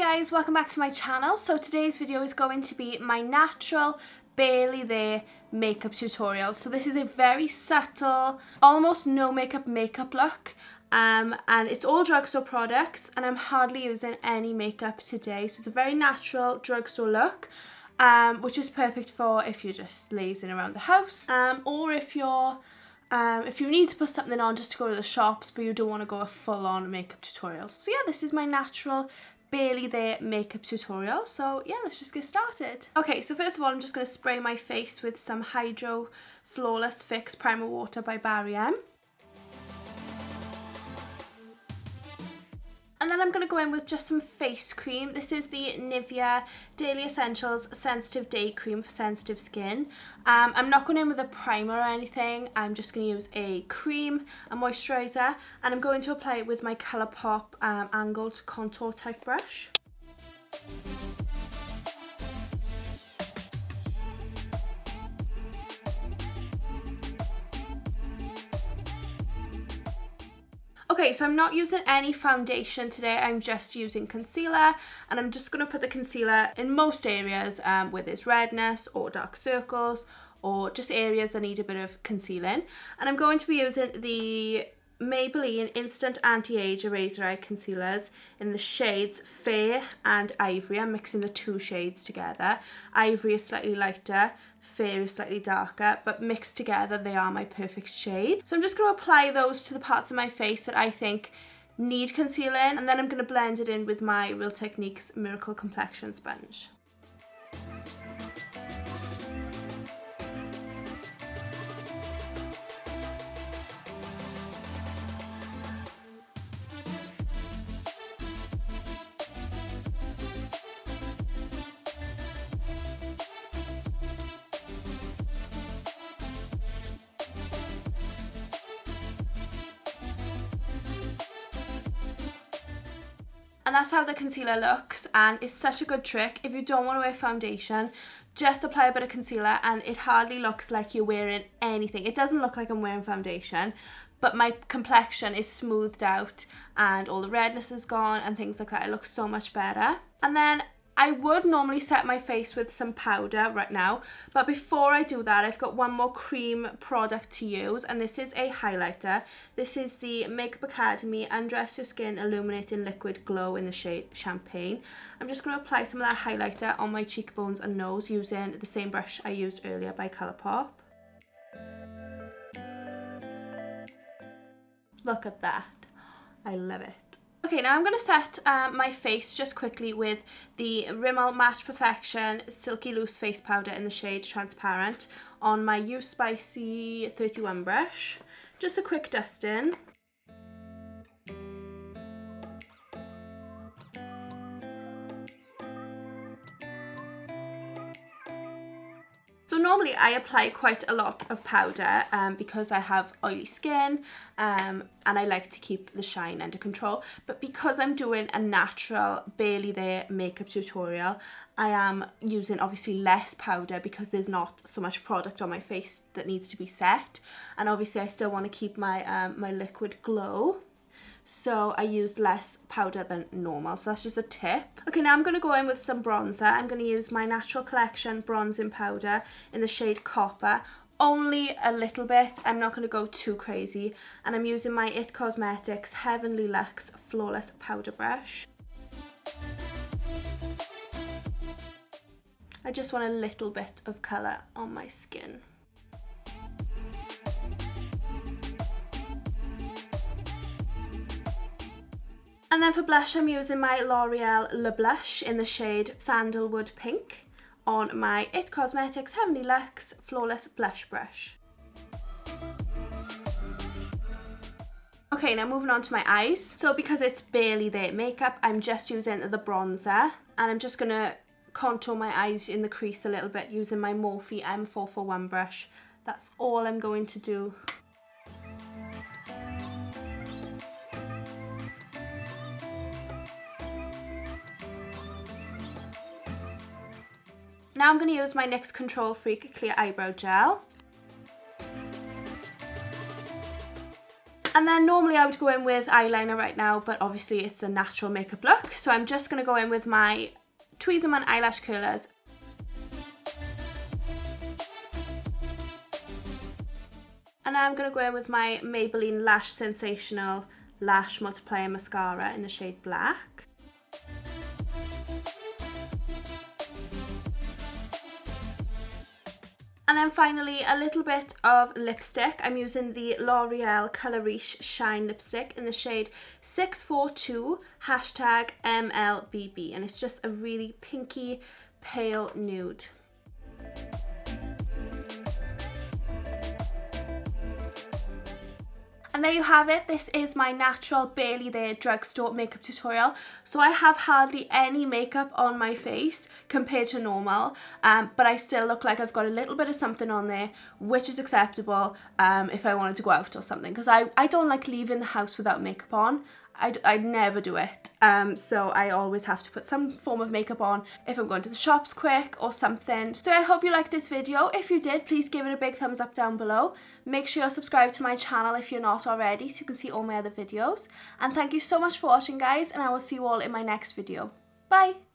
guys, welcome back to my channel. So today's video is going to be my natural, barely there makeup tutorial. So this is a very subtle, almost no makeup look, and it's all drugstore products, and I'm hardly using any makeup today. So it's a very natural drugstore look, which is perfect for if you're just lazing around the house, or if you need to put something on just to go to the shops but you don't want to go a full-on makeup tutorial. So yeah, this is my natural, barely there makeup tutorial. So yeah, let's just get started. Okay, so first of all, I'm just going to spray my face with some Hydro Flawless Fix Primer Water by Barry M. And then I'm going to go in with just some face cream. This is the Nivea Daily Essentials Sensitive Day Cream for sensitive skin. I'm not going in with a primer or anything. I'm just going to use a cream, a moisturiser, and I'm going to apply it with my Colourpop angled contour type brush. Okay, so I'm not using any foundation today, I'm just using concealer, and I'm just going to put the concealer in most areas where there's redness or dark circles or just areas that need a bit of concealing. And I'm going to be using the Maybelline Instant Anti-Age Eraser Eye Concealers in the shades Fair and Ivory. I'm mixing the two shades together. Ivory is slightly lighter, Fair is slightly darker, but mixed together they are my perfect shade. So I'm just going to apply those to the parts of my face that I think need concealing, and then I'm going to blend it in with my Real Techniques Miracle Complexion Sponge. And that's how the concealer looks, and it's such a good trick. If you don't want to wear foundation, just apply a bit of concealer and it hardly looks like you're wearing anything. It doesn't look like I'm wearing foundation, but my complexion is smoothed out and all the redness is gone and things like that. It looks so much better. And then I would normally set my face with some powder right now, but before I do that, I've got one more cream product to use, and this is a highlighter. This is the Makeup Academy Undress Your Skin Illuminating Liquid Glow in the shade Champagne. I'm just going to apply some of that highlighter on my cheekbones and nose using the same brush I used earlier by Colourpop. Look at that. I love it. Okay, now I'm going to set my face just quickly with the Rimmel Match Perfection Silky Loose Face Powder in the shade Transparent on my You Spicy 31 brush. Just a quick dusting. So normally I apply quite a lot of powder because I have oily skin and I like to keep the shine under control. But because I'm doing a natural, barely there makeup tutorial, I am using obviously less powder because there's not so much product on my face that needs to be set. And obviously I still want to keep my, my liquid glow. So I used less powder than normal, so that's just a tip. Okay, now I'm going to go in with some bronzer. I'm going to use my Natural Collection bronzing powder in the shade Copper, only a little bit. I'm not going to go too crazy, and I'm using my It Cosmetics Heavenly Luxe Flawless Powder Brush. I just want a little bit of colour on my skin. And then for blush, I'm using my L'Oreal Le Blush in the shade Sandalwood Pink on my It Cosmetics Heavenly Luxe Flawless Blush Brush. Okay, now moving on to my eyes. So because it's barely there makeup, I'm just using the bronzer, and I'm just going to contour my eyes in the crease a little bit using my Morphe M441 brush. That's all I'm going to do. Now I'm going to use my NYX Control Freak Clear Eyebrow Gel. And then normally I would go in with eyeliner right now, but obviously it's a natural makeup look. So I'm just going to go in with my Tweezerman eyelash curlers. And now I'm going to go in with my Maybelline Lash Sensational Lash Multiplier Mascara in the shade Black. And then finally, a little bit of lipstick. I'm using the L'Oreal Colour Riche Shine Lipstick in the shade 642 #MLBB. And it's just a really pinky, pale nude. And there you have it. This is my natural Barely There drugstore makeup tutorial. So I have hardly any makeup on my face compared to normal, but I still look like I've got a little bit of something on there, which is acceptable if I wanted to go out or something, because I don't like leaving the house without makeup on. I never do it, so I always have to put some form of makeup on if I'm going to the shops quick or something. So I hope you liked this video. If you did, please give it a big thumbs up down below. Make sure you're subscribed to my channel if you're not already, so you can see all my other videos. And thank you so much for watching, guys, and I will see you all in my next video. Bye!